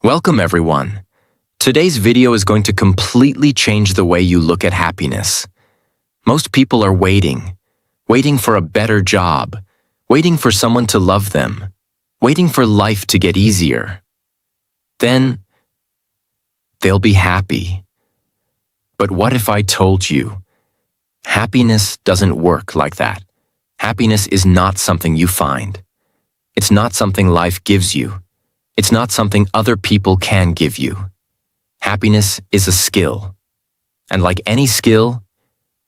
Welcome everyone. Today's video is going to completely change the way you look at happiness. Most people are waiting for a better job, waiting for someone to love them, waiting for life to get easier. Then, they'll be happy. But what if I told you, happiness doesn't work like that? Happiness is not something you find. It's not something life gives you. It's not something other people can give you. Happiness is a skill. And like any skill,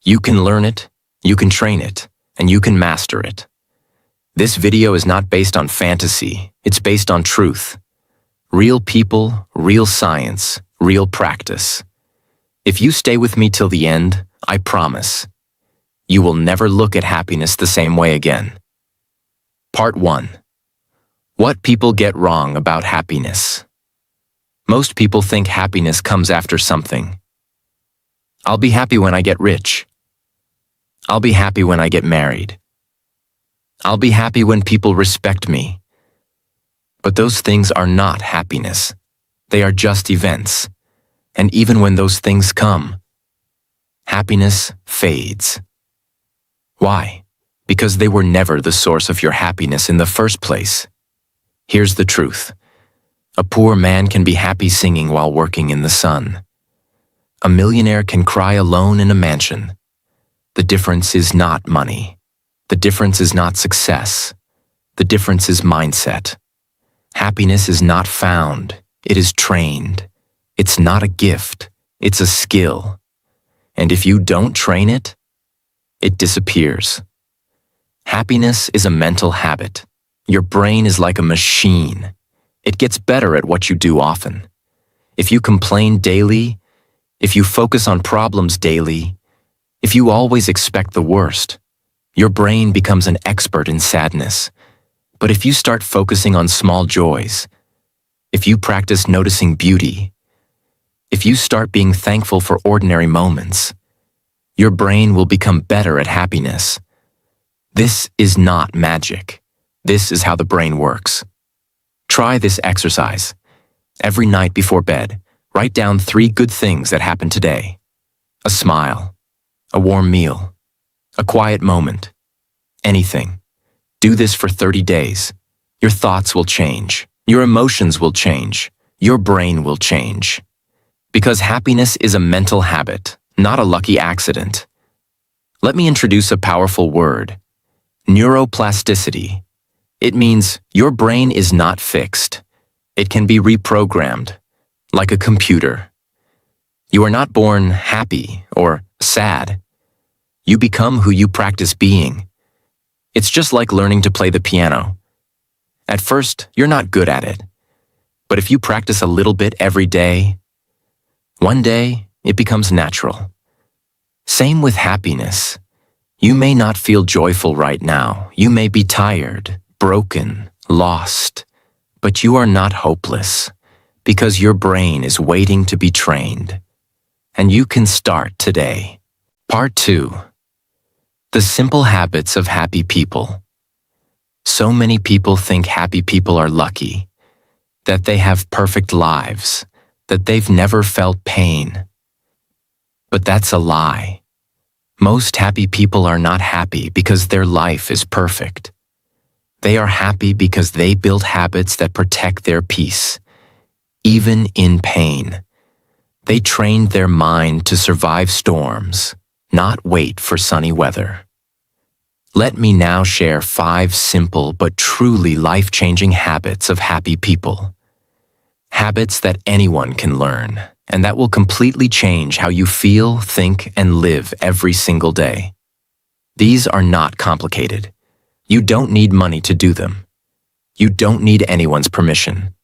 you can learn it, you can train it, and you can master it. This video is not based on fantasy, it's based on truth. Real people, real science, real practice. If you stay with me till the end, I promise, you will never look at happiness the same way again. Part 1. What people get wrong about happiness. Most people think happiness comes after something. I'll be happy when I get rich. I'll be happy when I get married. I'll be happy when people respect me. But those things are not happiness. They are just events. And even when those things come, happiness fades. Why? Because they were never the source of your happiness in the first place. Here's the truth. A poor man can be happy singing while working in the sun. A millionaire can cry alone in a mansion. The difference is not money. The difference is not success. The difference is mindset. Happiness is not found. It is trained. It's not a gift. It's a skill. And if you don't train it, it disappears. Happiness is a mental habit. Your brain is like a machine. It gets better at what you do often. If you complain daily, if you focus on problems daily, if you always expect the worst, your brain becomes an expert in sadness. But if you start focusing on small joys, if you practice noticing beauty, if you start being thankful for ordinary moments, your brain will become better at happiness. This is not magic. This is how the brain works. Try this exercise. Every night before bed, write down 3 good things that happened today. A smile, a warm meal, a quiet moment, anything. Do this for 30 days. Your thoughts will change. Your emotions will change. Your brain will change. Because happiness is a mental habit, not a lucky accident. Let me introduce a powerful word: neuroplasticity. It means your brain is not fixed. It can be reprogrammed, like a computer. You are not born happy or sad. You become who you practice being. It's just like learning to play the piano. At first, you're not good at it. But if you practice a little bit every day, one day it becomes natural. Same with happiness. You may not feel joyful right now. You may be tired, broken, lost, but you are not hopeless, because your brain is waiting to be trained. And you can start today. Part 2. The simple habits of happy people. So many people think happy people are lucky, that they have perfect lives, that they've never felt pain. But that's a lie. Most happy people are not happy because their life is perfect. They are happy because they build habits that protect their peace, even in pain. They trained their mind to survive storms, not wait for sunny weather. Let me now share 5 simple but truly life-changing habits of happy people. Habits that anyone can learn, and that will completely change how you feel, think, and live every single day. These are not complicated. You don't need money to do them. You don't need anyone's permission.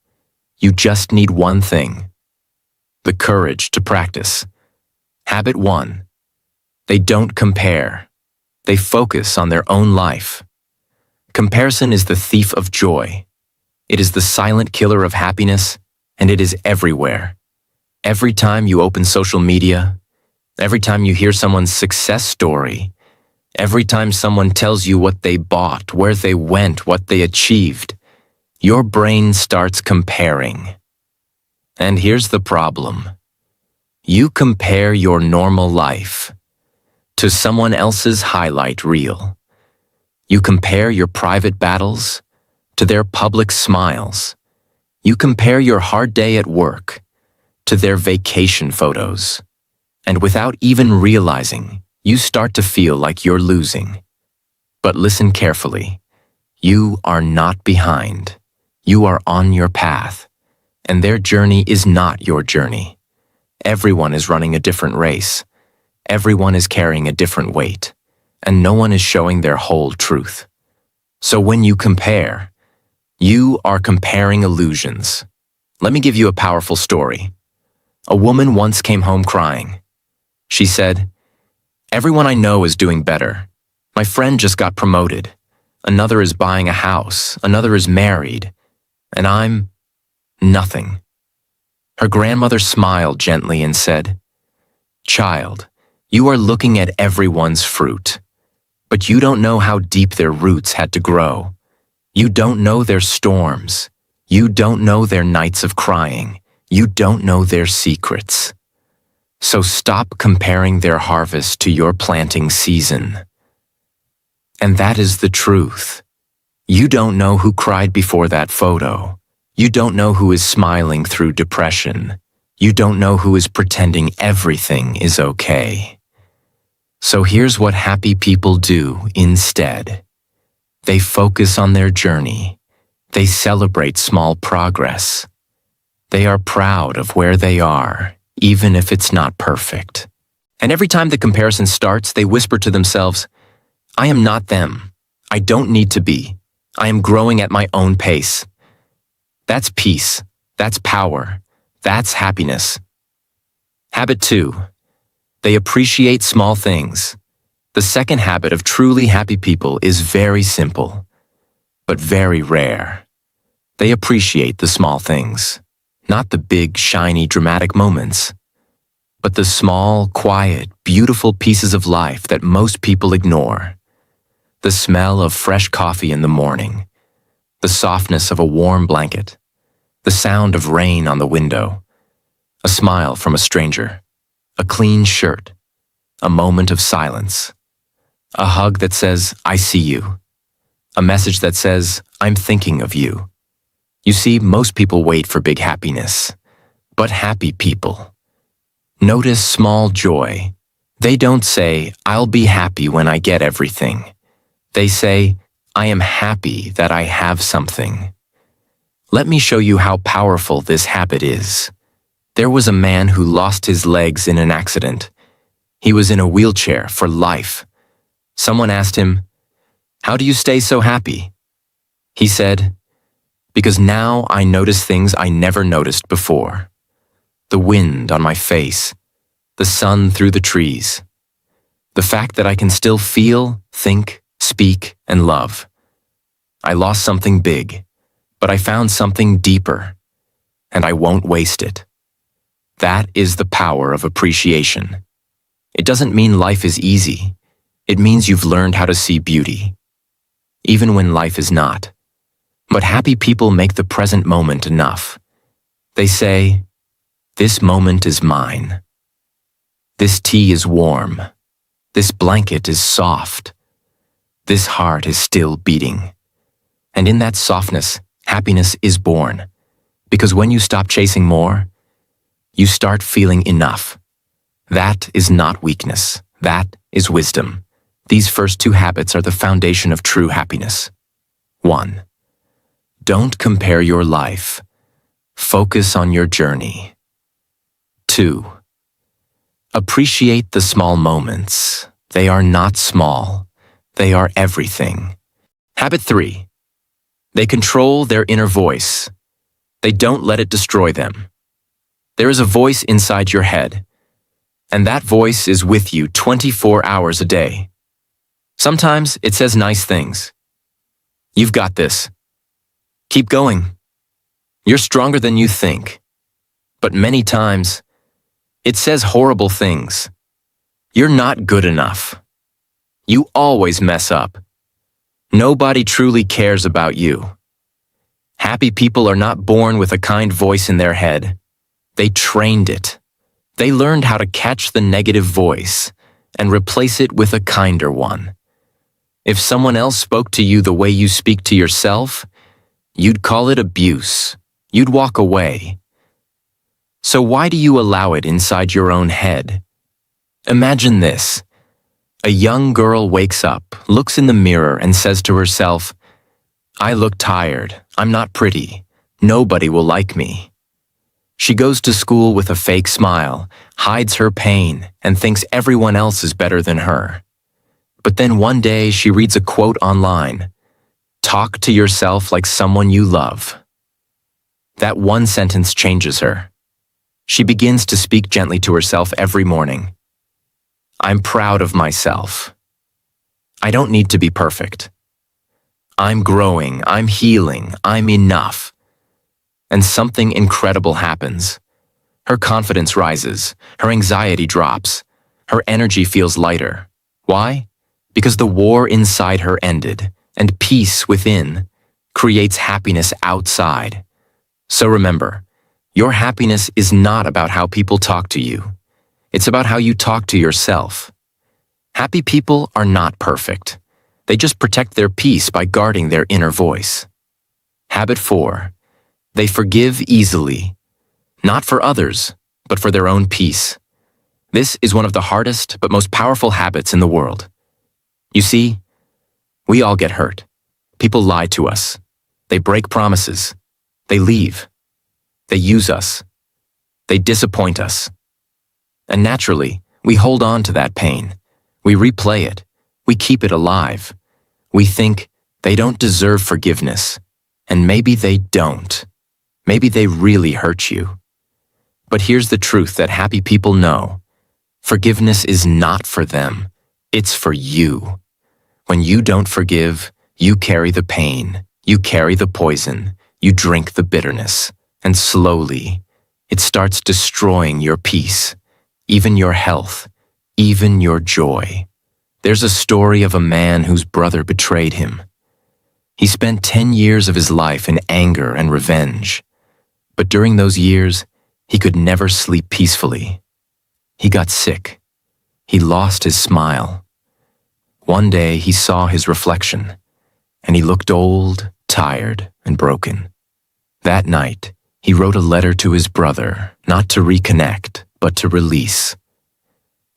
You just need one thing: the courage to practice. Habit 1. They don't compare. They focus on their own life. Comparison is the thief of joy. It is the silent killer of happiness, and it is everywhere. Every time you open social media, every time you hear someone's success story, every time someone tells you what they bought, where they went, what they achieved, your brain starts comparing. And here's the problem. You compare your normal life to someone else's highlight reel. You compare your private battles to their public smiles. You compare your hard day at work to their vacation photos. And without even realizing, you start to feel like you're losing. But listen carefully. You are not behind. You are on your path. And their journey is not your journey. Everyone is running a different race. Everyone is carrying a different weight. And no one is showing their whole truth. So when you compare, you are comparing illusions. Let me give you a powerful story. A woman once came home crying. She said, "Everyone I know is doing better. My friend just got promoted. Another is buying a house. Another is married. And I'm nothing." Her grandmother smiled gently and said, "Child, you are looking at everyone's fruit, but you don't know how deep their roots had to grow. You don't know their storms. You don't know their nights of crying. You don't know their secrets. So stop comparing their harvest to your planting season." And that is the truth. You don't know who cried before that photo. You don't know who is smiling through depression. You don't know who is pretending everything is okay. So here's what happy people do instead. They focus on their journey. They celebrate small progress. They are proud of where they are, even if it's not perfect. And every time the comparison starts, they whisper to themselves, "I am not them. I don't need to be. I am growing at my own pace." That's peace. That's power. That's happiness. Habit 2. They appreciate small things. The second habit of truly happy people is very simple, but very rare. They appreciate the small things, not the big, shiny, dramatic moments, but the small, quiet, beautiful pieces of life that most people ignore. The smell of fresh coffee in the morning, the softness of a warm blanket, the sound of rain on the window, a smile from a stranger, a clean shirt, a moment of silence, a hug that says, "I see you," a message that says, "I'm thinking of you." You see, most people wait for big happiness, but happy people notice small joy. They don't say, "I'll be happy when I get everything." They say, "I am happy that I have something." Let me show you how powerful this habit is. There was a man who lost his legs in an accident. He was in a wheelchair for life. Someone asked him, "How do you stay so happy?" He said, "Because now I notice things I never noticed before. The wind on my face, the sun through the trees, the fact that I can still feel, think, speak, and love. I lost something big, but I found something deeper, and I won't waste it." That is the power of appreciation. It doesn't mean life is easy. It means you've learned how to see beauty, even when life is not. But happy people make the present moment enough. They say, "This moment is mine. This tea is warm. This blanket is soft. This heart is still beating." And in that softness, happiness is born. Because when you stop chasing more, you start feeling enough. That is not weakness. That is wisdom. These first 2 habits are the foundation of true happiness. 1. Don't compare your life. Focus on your journey. 2. Appreciate the small moments. They are not small. They are everything. Habit 3. They control their inner voice. They don't let it destroy them. There is a voice inside your head, and that voice is with you 24 hours a day. Sometimes it says nice things. "You've got this. Keep going. You're stronger than you think." But many times, it says horrible things. "You're not good enough. You always mess up. Nobody truly cares about you." Happy people are not born with a kind voice in their head. They trained it. They learned how to catch the negative voice and replace it with a kinder one. If someone else spoke to you the way you speak to yourself, you'd call it abuse. You'd walk away. So why do you allow it inside your own head? Imagine this. A young girl wakes up, looks in the mirror, and says to herself, "I look tired. I'm not pretty. Nobody will like me." She goes to school with a fake smile, hides her pain, and thinks everyone else is better than her. But then one day she reads a quote online, "Talk to yourself like someone you love." That one sentence changes her. She begins to speak gently to herself every morning. "I'm proud of myself. I don't need to be perfect. I'm growing, I'm healing, I'm enough." And something incredible happens. Her confidence rises, her anxiety drops, her energy feels lighter. Why? Because the war inside her ended, and peace within creates happiness outside. So remember, your happiness is not about how people talk to you. It's about how you talk to yourself. Happy people are not perfect. They just protect their peace by guarding their inner voice. Habit 4. They forgive easily. Not for others, but for their own peace. This is one of the hardest but most powerful habits in the world. You see, we all get hurt. People lie to us. They break promises. They leave. They use us. They disappoint us. And naturally, we hold on to that pain. We replay it. We keep it alive. We think they don't deserve forgiveness. And maybe they don't. Maybe they really hurt you. But here's the truth that happy people know. Forgiveness is not for them. It's for you. When you don't forgive, you carry the pain. You carry the poison. You drink the bitterness. And slowly, it starts destroying your peace, even your health, even your joy. There's a story of a man whose brother betrayed him. He spent 10 years of his life in anger and revenge. But during those years, he could never sleep peacefully. He got sick. He lost his smile. One day he saw his reflection, and he looked old, tired, and broken. That night, he wrote a letter to his brother, not to reconnect, but to release.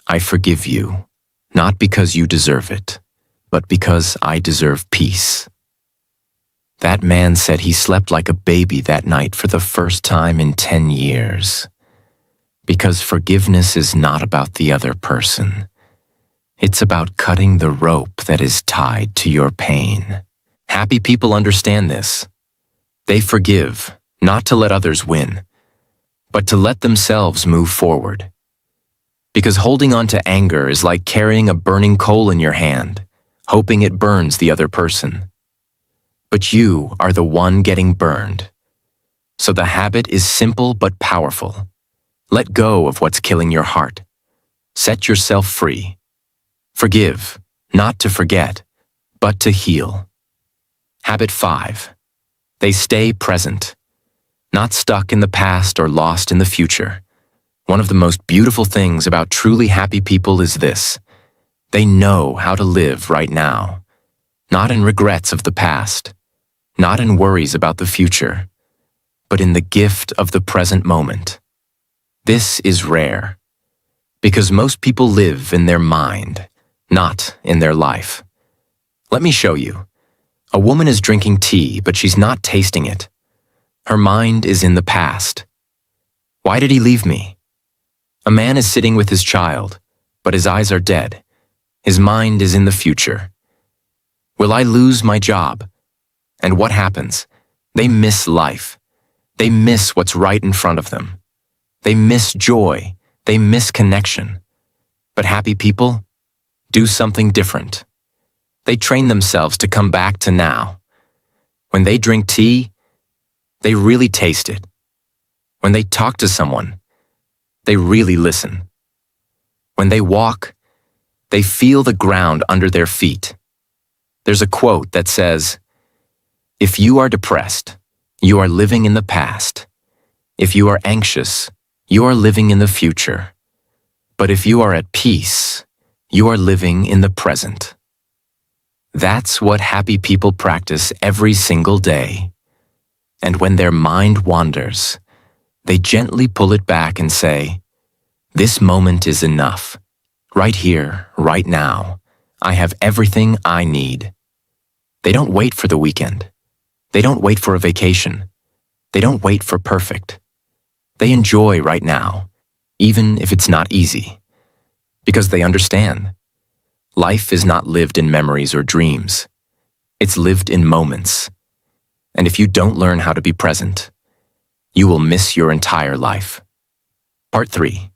"I forgive you, not because you deserve it, but because I deserve peace." That man said he slept like a baby that night for the first time in 10 years. Because forgiveness is not about the other person. It's about cutting the rope that is tied to your pain. Happy people understand this. They forgive, not to let others win, but to let themselves move forward. Because holding on to anger is like carrying a burning coal in your hand, hoping it burns the other person. But you are the one getting burned. So the habit is simple but powerful. Let go of what's killing your heart. Set yourself free. Forgive, not to forget, but to heal. Habit 5. They stay present, not stuck in the past or lost in the future. One of the most beautiful things about truly happy people is this. They know how to live right now, not in regrets of the past, not in worries about the future, but in the gift of the present moment. This is rare, because most people live in their mind, not in their life. Let me show you. A woman is drinking tea, but she's not tasting it. Her mind is in the past. Why did he leave me? A man is sitting with his child, but his eyes are dead. His mind is in the future. Will I lose my job? And what happens? They miss life. They miss what's right in front of them. They miss joy. They miss connection. But happy people do something different. They train themselves to come back to now. When they drink tea, they really taste it. When they talk to someone, they really listen. When they walk, they feel the ground under their feet. There's a quote that says, "If you are depressed, you are living in the past. If you are anxious, you are living in the future. But if you are at peace, you are living in the present. That's what happy people practice every single day. And when their mind wanders, they gently pull it back and say, "This moment is enough. Right here, right now, I have everything I need." They don't wait for the weekend. They don't wait for a vacation. They don't wait for perfect. They enjoy right now, even if it's not easy, because they understand. Life is not lived in memories or dreams. It's lived in moments. And if you don't learn how to be present, you will miss your entire life. Part 3.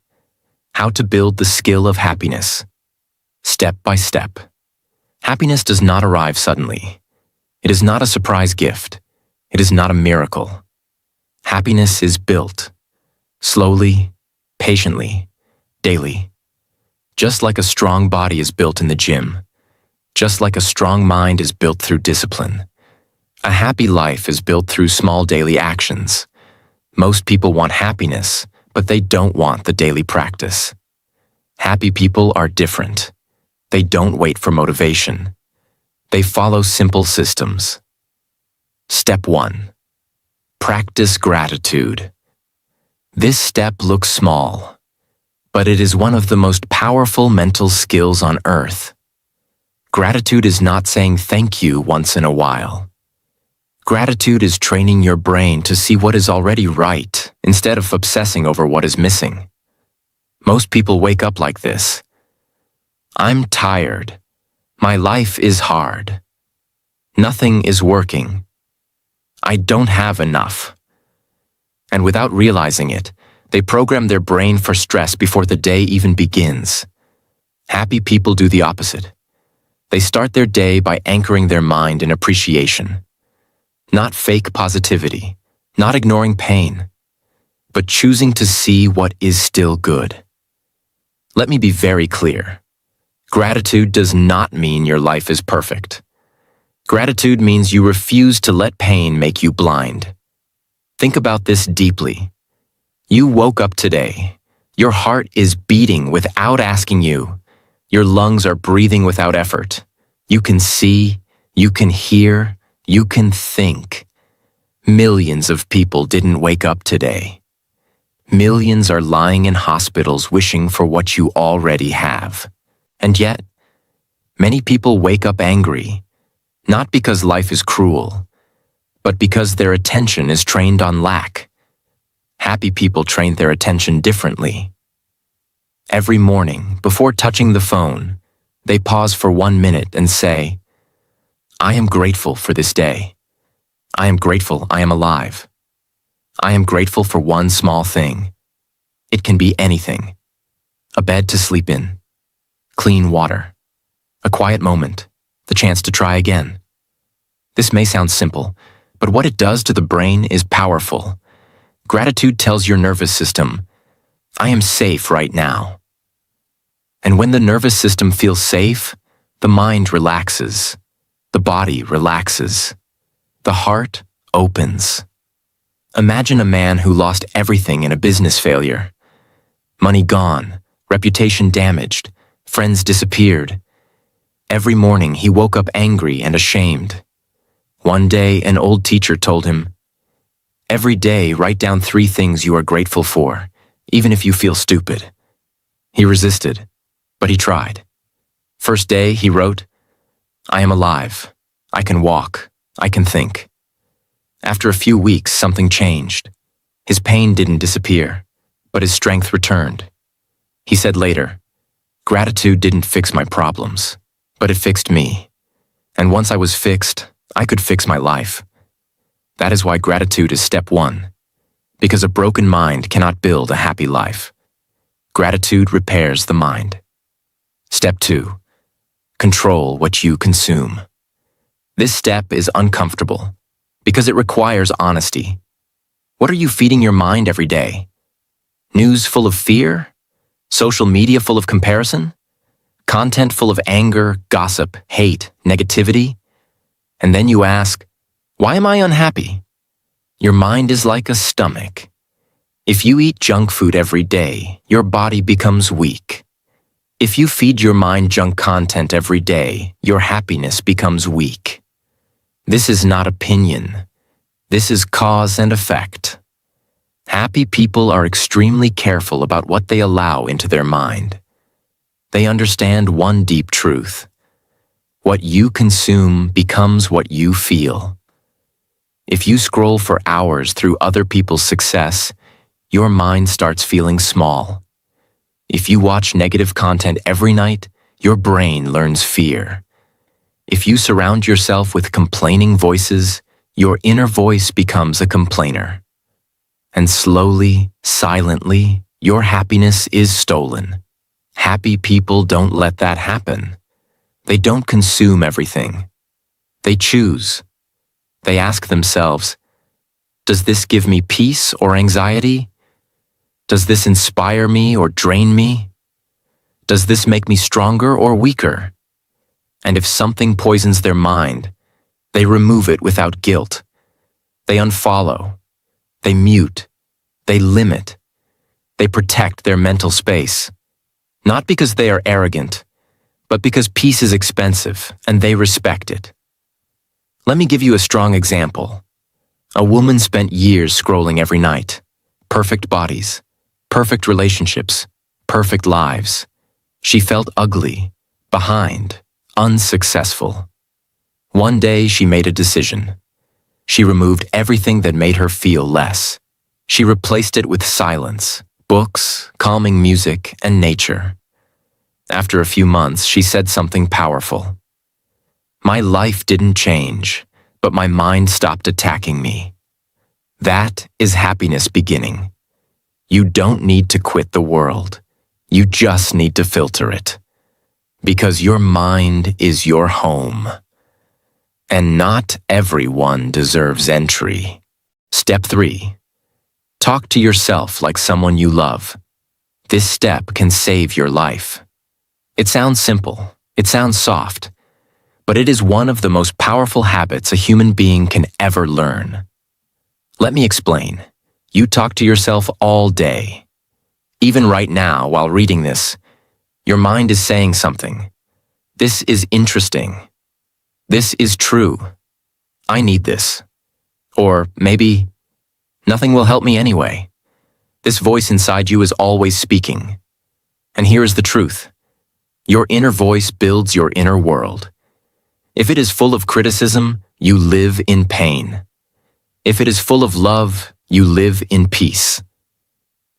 How to build the skill of happiness. Step by step. Happiness does not arrive suddenly. It is not a surprise gift. It is not a miracle. Happiness is built. Slowly, patiently, daily. Just like a strong body is built in the gym. Just like a strong mind is built through discipline. A happy life is built through small daily actions. Most people want happiness, but they don't want the daily practice. Happy people are different. They don't wait for motivation. They follow simple systems. Step 1. Practice gratitude. This step looks small, but it is one of the most powerful mental skills on earth. Gratitude is not saying thank you once in a while. Gratitude is training your brain to see what is already right instead of obsessing over what is missing. Most people wake up like this. I'm tired. My life is hard. Nothing is working. I don't have enough. And without realizing it, they program their brain for stress before the day even begins. Happy people do the opposite. They start their day by anchoring their mind in appreciation. Not fake positivity, not ignoring pain, but choosing to see what is still good. Let me be very clear. Gratitude does not mean your life is perfect. Gratitude means you refuse to let pain make you blind. Think about this deeply. You woke up today. Your heart is beating without asking you. Your lungs are breathing without effort. You can see, you can hear, you can think. Millions of people didn't wake up today. Millions are lying in hospitals wishing for what you already have. And yet, many people wake up angry, not because life is cruel, but because their attention is trained on lack. Happy people train their attention differently. Every morning, before touching the phone, they pause for 1 minute and say, I am grateful for this day. I am grateful I am alive. I am grateful for one small thing. It can be anything. A bed to sleep in. Clean water. A quiet moment. The chance to try again. This may sound simple, but what it does to the brain is powerful. Gratitude tells your nervous system, I am safe right now. And when the nervous system feels safe, the mind relaxes. The body relaxes. The heart opens. Imagine a man who lost everything in a business failure. Money gone, reputation damaged, friends disappeared. Every morning he woke up angry and ashamed. One day an old teacher told him, every day write down 3 things you are grateful for, even if you feel stupid. He resisted, but he tried. First day he wrote, I am alive. I can walk. I can think. After a few weeks, something changed. His pain didn't disappear, but his strength returned. He said later, gratitude didn't fix my problems, but it fixed me. And once I was fixed, I could fix my life. That is why gratitude is step 1, because a broken mind cannot build a happy life. Gratitude repairs the mind. Step 2, control what you consume. This step is uncomfortable because it requires honesty. What are you feeding your mind every day? News full of fear? Social media full of comparison? Content full of anger, gossip, hate, negativity? And then you ask, why am I unhappy? Your mind is like a stomach. If you eat junk food every day, your body becomes weak. If you feed your mind junk content every day, your happiness becomes weak. This is not opinion. This is cause and effect. Happy people are extremely careful about what they allow into their mind. They understand one deep truth. What you consume becomes what you feel. If you scroll for hours through other people's success, your mind starts feeling small. If you watch negative content every night, your brain learns fear. If you surround yourself with complaining voices, your inner voice becomes a complainer. And slowly, silently, your happiness is stolen. Happy people don't let that happen. They don't consume everything. They choose. They ask themselves, does this give me peace or anxiety? Does this inspire me or drain me? Does this make me stronger or weaker? And if something poisons their mind, they remove it without guilt. They unfollow. They mute. They limit. They protect their mental space. Not because they are arrogant, but because peace is expensive and they respect it. Let me give you a strong example. A woman spent years scrolling every night. Perfect bodies. Perfect relationships, perfect lives. She felt ugly, behind, unsuccessful. One day she made a decision. She removed everything that made her feel less. She replaced it with silence, books, calming music, and nature. After a few months, she said something powerful. My life didn't change, but my mind stopped attacking me. That is happiness beginning. You don't need to quit the world. You just need to filter it. Because your mind is your home. And not everyone deserves entry. Step 3. Talk to yourself like someone you love. This step can save your life. It sounds simple. It sounds soft. But it is one of the most powerful habits a human being can ever learn. Let me explain. You talk to yourself all day. Even right now, while reading this, your mind is saying something. This is interesting. This is true. I need this. Or maybe, nothing will help me anyway. This voice inside you is always speaking. And here is the truth. Your inner voice builds your inner world. If it is full of criticism, you live in pain. If it is full of love, you live in peace.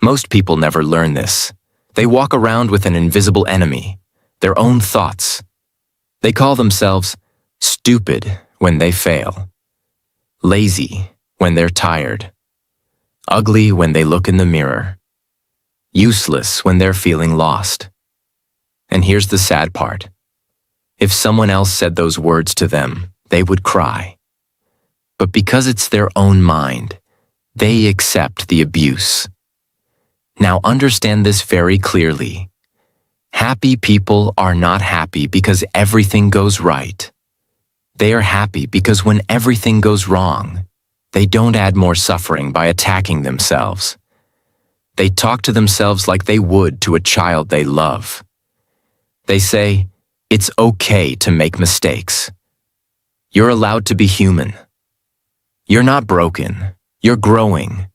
Most people never learn this. They walk around with an invisible enemy, their own thoughts. They call themselves stupid when they fail, lazy when they're tired, ugly when they look in the mirror, useless when they're feeling lost. And here's the sad part. If someone else said those words to them, they would cry. But because it's their own mind, they accept the abuse. Now understand this very clearly. Happy people are not happy because everything goes right. They are happy because when everything goes wrong, they don't add more suffering by attacking themselves. They talk to themselves like they would to a child they love. They say, it's okay to make mistakes. You're allowed to be human. You're not broken. You're growing.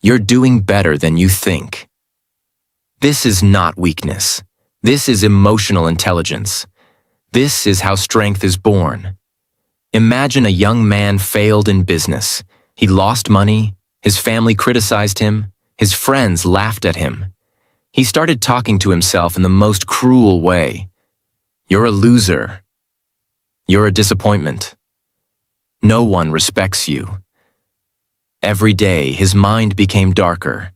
You're doing better than you think. This is not weakness. This is emotional intelligence. This is how strength is born. Imagine a young man failed in business. He lost money. His family criticized him. His friends laughed at him. He started talking to himself in the most cruel way. You're a loser. You're a disappointment. No one respects you. Every day, his mind became darker,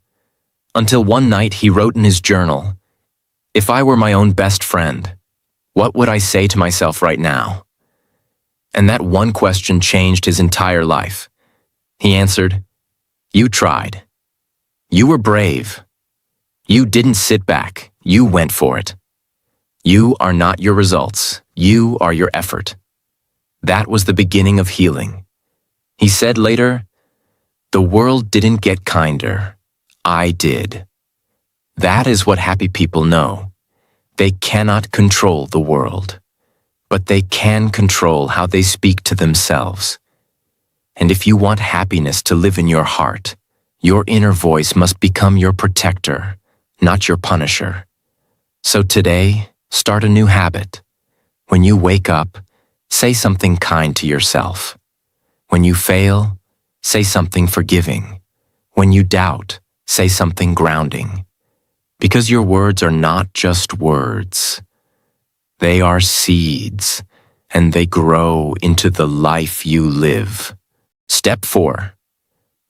until one night he wrote in his journal, if I were my own best friend, what would I say to myself right now? And that one question changed his entire life. He answered, you tried. You were brave. You didn't sit back. You went for it. You are not your results. You are your effort. That was the beginning of healing. He said later, the world didn't get kinder. I did. That is what happy people know. They cannot control the world, but they can control how they speak to themselves. And if you want happiness to live in your heart, your inner voice must become your protector, not your punisher. So today, start a new habit. When you wake up, say something kind to yourself. When you fail, say something forgiving. When you doubt, say something grounding. Because your words are not just words. They are seeds, and they grow into the life you live. Step 4.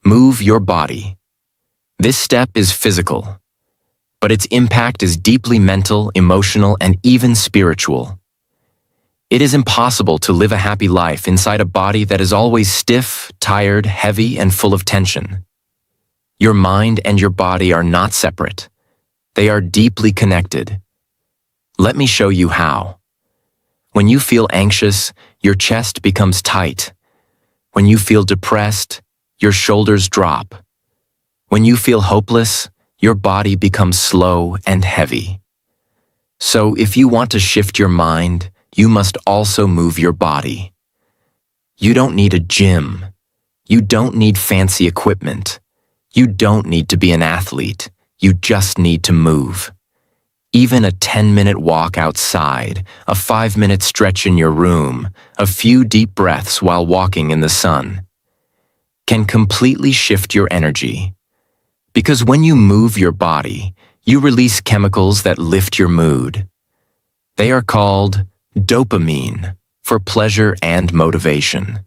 Move your body. This step is physical, but its impact is deeply mental, emotional, and even spiritual. It is impossible to live a happy life inside a body that is always stiff, tired, heavy, and full of tension. Your mind and your body are not separate. They are deeply connected. Let me show you how. When you feel anxious, your chest becomes tight. When you feel depressed, your shoulders drop. When you feel hopeless, your body becomes slow and heavy. So if you want to shift your mind, you must also move your body. You don't need a gym. You don't need fancy equipment. You don't need to be an athlete. You just need to move. Even a 10-minute walk outside, a 5-minute stretch in your room, a few deep breaths while walking in the sun can completely shift your energy. Because when you move your body, you release chemicals that lift your mood. They are called dopamine for pleasure and motivation,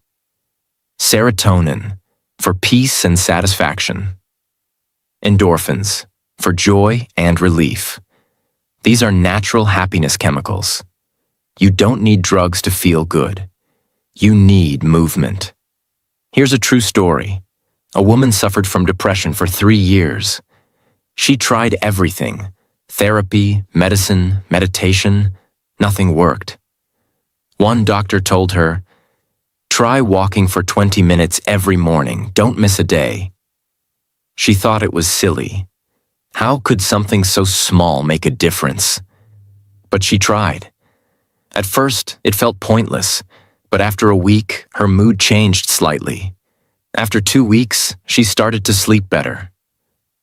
serotonin for peace and satisfaction, endorphins for joy and relief. These are natural happiness chemicals. You don't need drugs to feel good. You need movement. Here's a true story. A woman suffered from depression for 3 years. She tried everything: therapy, medicine, meditation. Nothing worked. One doctor told her, "Try walking for 20 minutes every morning. Don't miss a day." She thought it was silly. How could something so small make a difference? But she tried. At first, it felt pointless, but after a week, her mood changed slightly. After 2 weeks, she started to sleep better.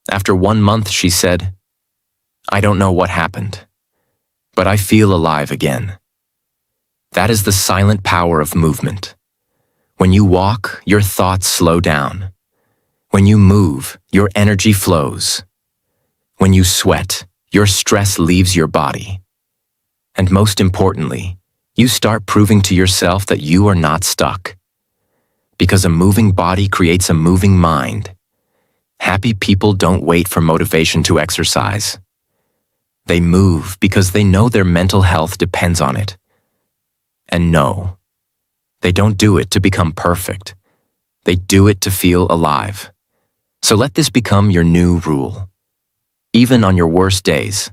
After 1 month, she said, "I don't know what happened, but I feel alive again." That is the silent power of movement. When you walk, your thoughts slow down. When you move, your energy flows. When you sweat, your stress leaves your body. And most importantly, you start proving to yourself that you are not stuck. Because a moving body creates a moving mind. Happy people don't wait for motivation to exercise. They move because they know their mental health depends on it. And no, they don't do it to become perfect. They do it to feel alive. So let this become your new rule. Even on your worst days,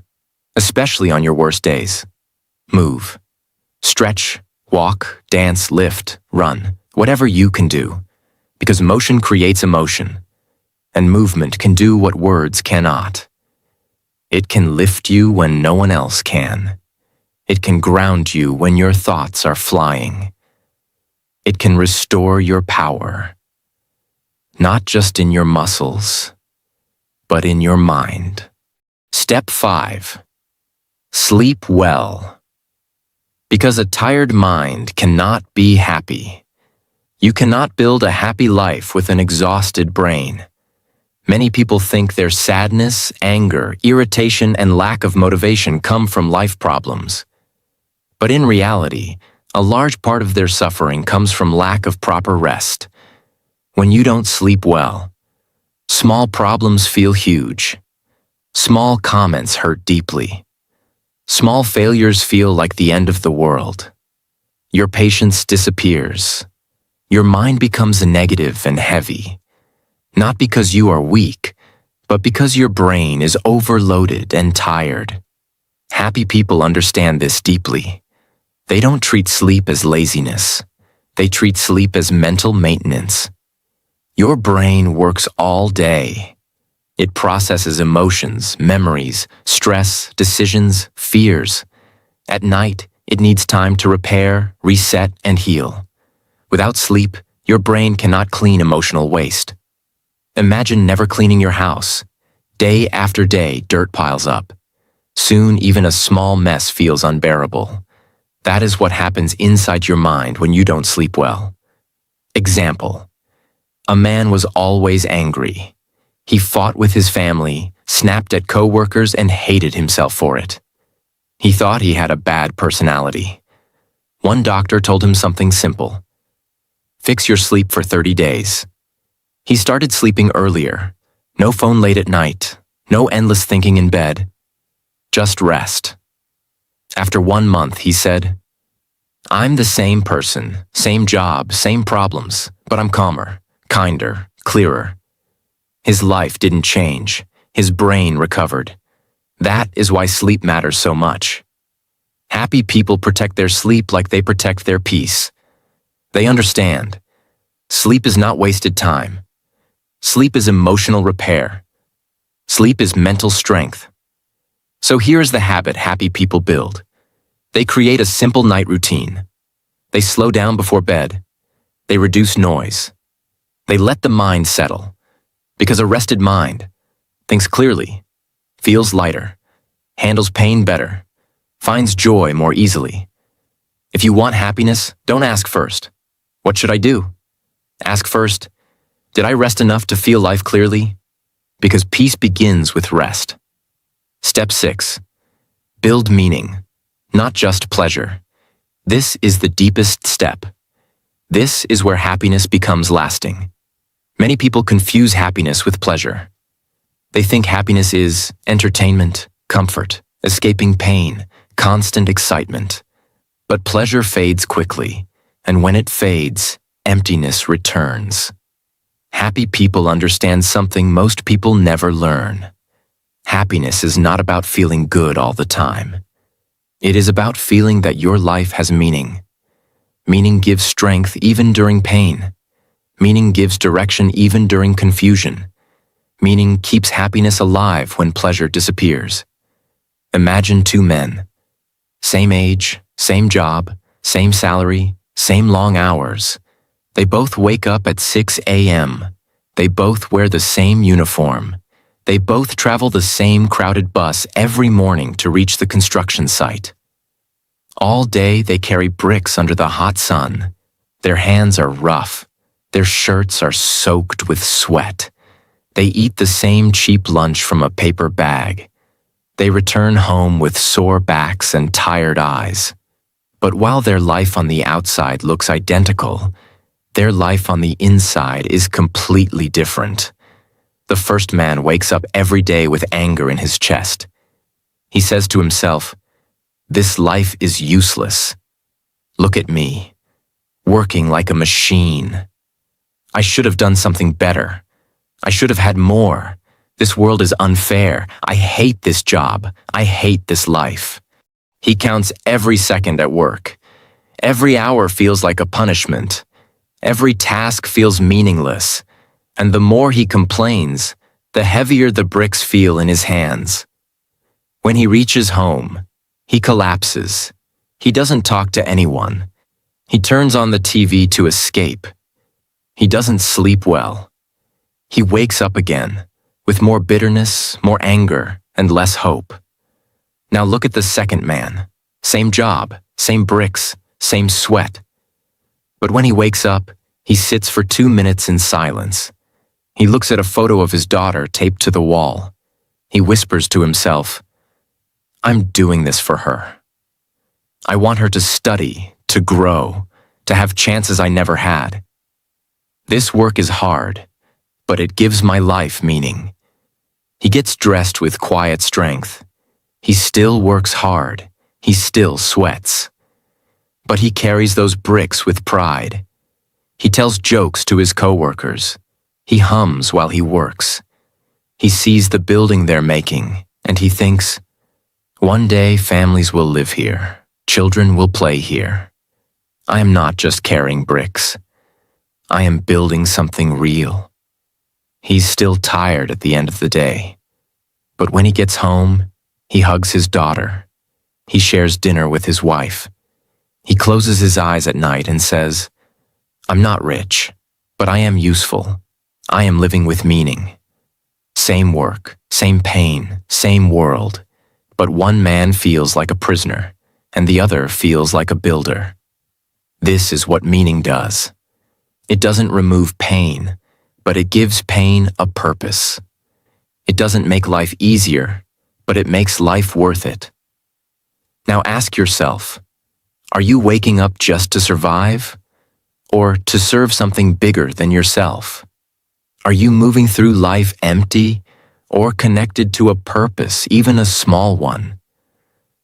especially on your worst days, move. Stretch, walk, dance, lift, run, whatever you can do. Because motion creates emotion, and movement can do what words cannot. It can lift you when no one else can. It can ground you when your thoughts are flying. It can restore your power, not just in your muscles, but in your mind. Step 5. Sleep well. Because a tired mind cannot be happy. You cannot build a happy life with an exhausted brain. Many people think their sadness, anger, irritation, and lack of motivation come from life problems. But in reality, a large part of their suffering comes from lack of proper rest. When you don't sleep well, small problems feel huge. Small comments hurt deeply. Small failures feel like the end of the world. Your patience disappears. Your mind becomes negative and heavy. Not because you are weak, but because your brain is overloaded and tired. Happy people understand this deeply. They don't treat sleep as laziness. They treat sleep as mental maintenance. Your brain works all day. It processes emotions, memories, stress, decisions, fears. At night, it needs time to repair, reset, and heal. Without sleep, your brain cannot clean emotional waste. Imagine never cleaning your house. Day after day, dirt piles up. Soon, even a small mess feels unbearable. That is what happens inside your mind when you don't sleep well. Example: a man was always angry. He fought with his family, snapped at coworkers, and hated himself for it. He thought he had a bad personality. One doctor told him something simple: fix your sleep for 30 days. He started sleeping earlier. No phone late at night. No endless thinking in bed. Just rest. After 1 month, he said, "I'm the same person, same job, same problems, but I'm calmer, kinder, clearer." His life didn't change. His brain recovered. That is why sleep matters so much. Happy people protect their sleep like they protect their peace. They understand. Sleep is not wasted time. Sleep is emotional repair. Sleep is mental strength. So here's the habit happy people build. They create a simple night routine. They slow down before bed. They reduce noise. They let the mind settle. Because a rested mind thinks clearly, feels lighter, handles pain better, finds joy more easily. If you want happiness, don't ask first, "What should I do?" Ask first, "Did I rest enough to feel life clearly?" Because peace begins with rest. Step 6. Build meaning, not just pleasure. This is the deepest step. This is where happiness becomes lasting. Many people confuse happiness with pleasure. They think happiness is entertainment, comfort, escaping pain, constant excitement. But pleasure fades quickly, and when it fades, emptiness returns. Happy people understand something most people never learn. Happiness is not about feeling good all the time. It is about feeling that your life has meaning. Meaning gives strength even during pain. Meaning gives direction even during confusion. Meaning keeps happiness alive when pleasure disappears. Imagine 2 men. Same age, same job, same salary, same long hours. They both wake up at 6 a.m. They both wear the same uniform. They both travel the same crowded bus every morning to reach the construction site. All day they carry bricks under the hot sun. Their hands are rough. Their shirts are soaked with sweat. They eat the same cheap lunch from a paper bag. They return home with sore backs and tired eyes. But while their life on the outside looks identical, their life on the inside is completely different. The first man wakes up every day with anger in his chest. He says to himself, "This life is useless. Look at me, working like a machine. I should have done something better. I should have had more. This world is unfair. I hate this job. I hate this life." He counts every second at work. Every hour feels like a punishment. Every task feels meaningless. And the more he complains, the heavier the bricks feel in his hands. When he reaches home, he collapses. He doesn't talk to anyone. He turns on the TV to escape. He doesn't sleep well. He wakes up again, with more bitterness, more anger, and less hope. Now look at the second man. Same job, same bricks, same sweat. But when he wakes up, he sits for 2 minutes in silence. He looks at a photo of his daughter taped to the wall. He whispers to himself, "I'm doing this for her. I want her to study, to grow, to have chances I never had. This work is hard, but it gives my life meaning." He gets dressed with quiet strength. He still works hard. He still sweats. But he carries those bricks with pride. He tells jokes to his coworkers. He hums while he works. He sees the building they're making, and he thinks, "One day families will live here. Children will play here. I am not just carrying bricks. I am building something real." He's still tired at the end of the day. But when he gets home, he hugs his daughter. He shares dinner with his wife. He closes his eyes at night and says, "I'm not rich, but I am useful. I am living with meaning." Same work, same pain, same world, but one man feels like a prisoner, and the other feels like a builder. This is what meaning does. It doesn't remove pain, but it gives pain a purpose. It doesn't make life easier, but it makes life worth it. Now ask yourself, are you waking up just to survive, or to serve something bigger than yourself? Are you moving through life empty, or connected to a purpose, even a small one?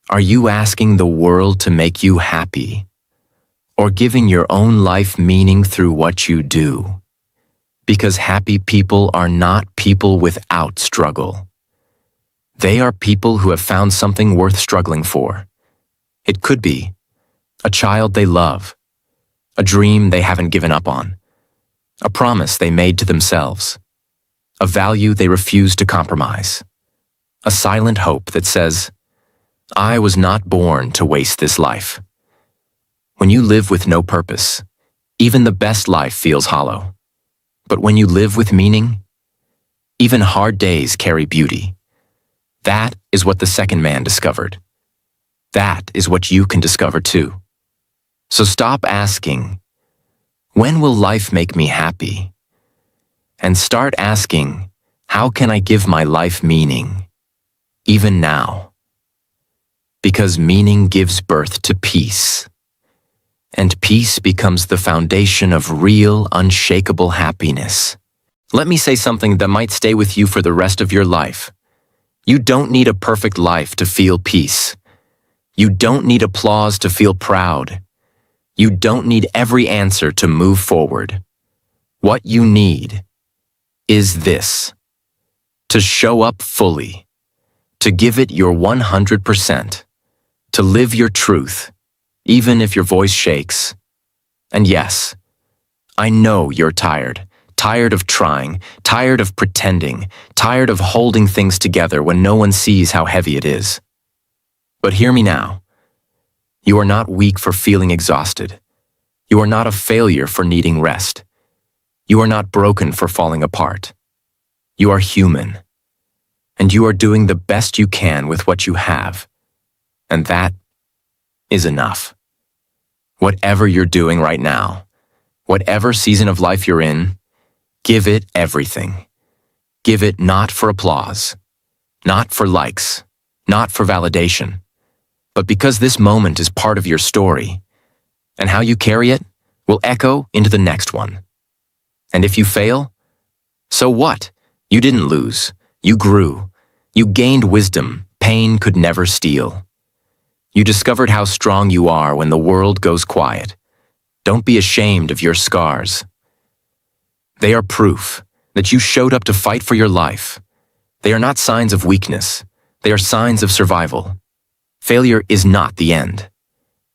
Are you asking the world to make you happy, or giving your own life meaning through what you do? Because happy people are not people without struggle. They are people who have found something worth struggling for. It could be a child they love, a dream they haven't given up on, a promise they made to themselves, a value they refuse to compromise, a silent hope that says, "I was not born to waste this life." When you live with no purpose, even the best life feels hollow. But when you live with meaning, even hard days carry beauty. That is what the second man discovered. That is what you can discover too. So stop asking, "When will life make me happy?" And start asking, "How can I give my life meaning, even now?" Because meaning gives birth to peace. And peace becomes the foundation of real, unshakable happiness. Let me say something that might stay with you for the rest of your life. You don't need a perfect life to feel peace. You don't need applause to feel proud. You don't need every answer to move forward. What you need is this: to show up fully, to give it your 100%, to live your truth, even if your voice shakes. And yes, I know you're tired of trying, tired of pretending, tired of holding things together when no one sees how heavy it is. But hear me now. You are not weak for feeling exhausted. You are not a failure for needing rest. You are not broken for falling apart. You are human. And you are doing the best you can with what you have. And that is enough. Whatever you're doing right now, whatever season of life you're in, give it everything. Give it not for applause, not for likes, not for validation, but because this moment is part of your story, and how you carry it will echo into the next one. And if you fail, so what? You didn't lose. You grew. You gained wisdom pain could never steal. You discovered how strong you are when the world goes quiet. Don't be ashamed of your scars. They are proof that you showed up to fight for your life. They are not signs of weakness. They are signs of survival. Failure is not the end.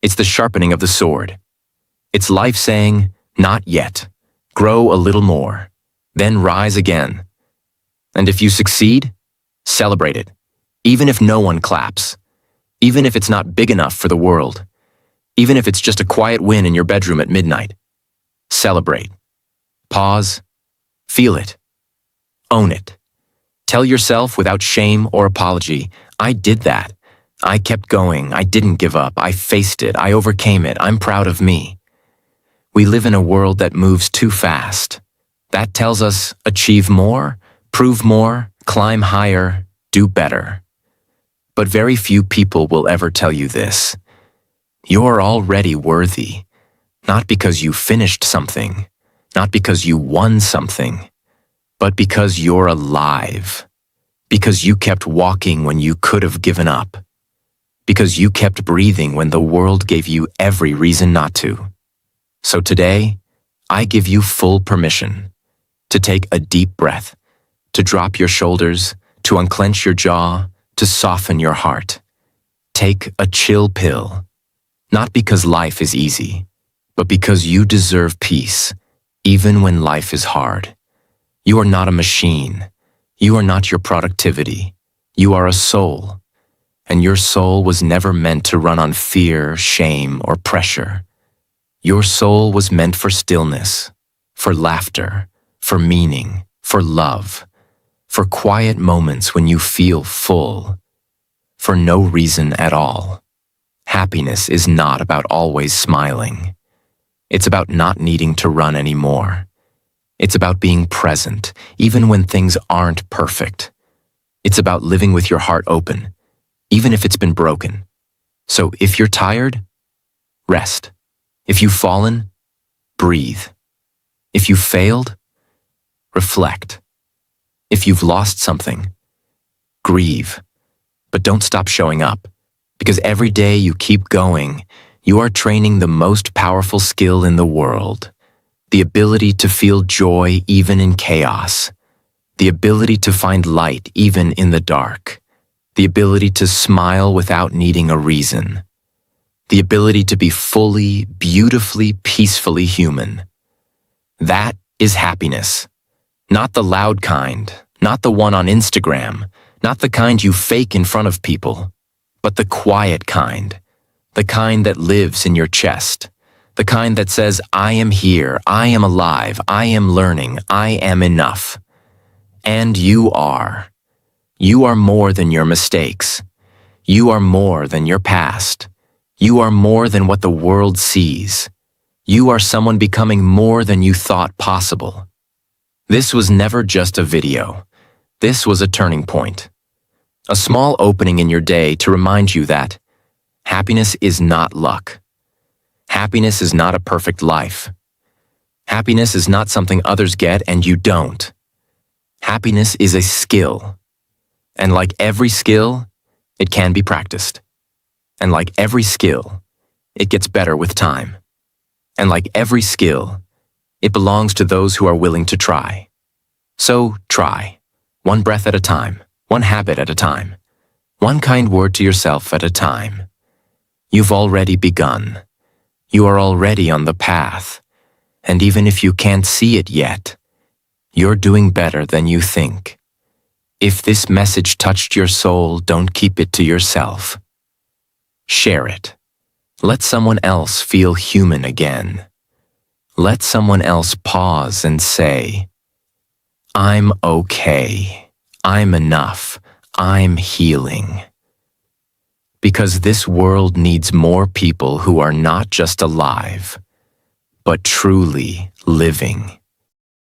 It's the sharpening of the sword. It's life saying, "Not yet. Grow a little more. Then rise again." And if you succeed, celebrate it, even if no one claps. Even if it's not big enough for the world, even if it's just a quiet win in your bedroom at midnight. Celebrate. Pause. Feel it. Own it. Tell yourself without shame or apology, "I did that. I kept going. I didn't give up. I faced it. I overcame it. I'm proud of me." We live in a world that moves too fast. That tells us achieve more, prove more, climb higher, do better. But very few people will ever tell you this. You're already worthy, not because you finished something, not because you won something, but because you're alive, because you kept walking when you could have given up, because you kept breathing when the world gave you every reason not to. So today, I give you full permission to take a deep breath, to drop your shoulders, to unclench your jaw, to soften your heart. Take a chill pill, not because life is easy, but because you deserve peace, even when life is hard. You are not a machine. You are not your productivity. You are a soul. And your soul was never meant to run on fear, shame, or pressure. Your soul was meant for stillness, for laughter, for meaning, for love, for quiet moments when you feel full, for no reason at all. Happiness is not about always smiling. It's about not needing to run anymore. It's about being present, even when things aren't perfect. It's about living with your heart open, even if it's been broken. So if you're tired, rest. If you've fallen, breathe. If you've failed, reflect. If you've lost something, grieve. But don't stop showing up, because every day you keep going, you are training the most powerful skill in the world. The ability to feel joy even in chaos. The ability to find light even in the dark. The ability to smile without needing a reason. The ability to be fully, beautifully, peacefully human. That is happiness. Not the loud kind, not the one on Instagram, not the kind you fake in front of people, but the quiet kind, the kind that lives in your chest, the kind that says, I am here, I am alive, I am learning, I am enough. And you are. You are more than your mistakes. You are more than your past. You are more than what the world sees. You are someone becoming more than you thought possible. This was never just a video. This was a turning point. A small opening in your day to remind you that happiness is not luck. Happiness is not a perfect life. Happiness is not something others get and you don't. Happiness is a skill. And like every skill, it can be practiced. And like every skill, it gets better with time. And like every skill, it belongs to those who are willing to try. So try, one breath at a time, one habit at a time, one kind word to yourself at a time. You've already begun. You are already on the path. And even if you can't see it yet, you're doing better than you think. If this message touched your soul, don't keep it to yourself. Share it. Let someone else feel human again. Let someone else pause and say, I'm okay. I'm enough. I'm healing. Because this world needs more people who are not just alive, but truly living.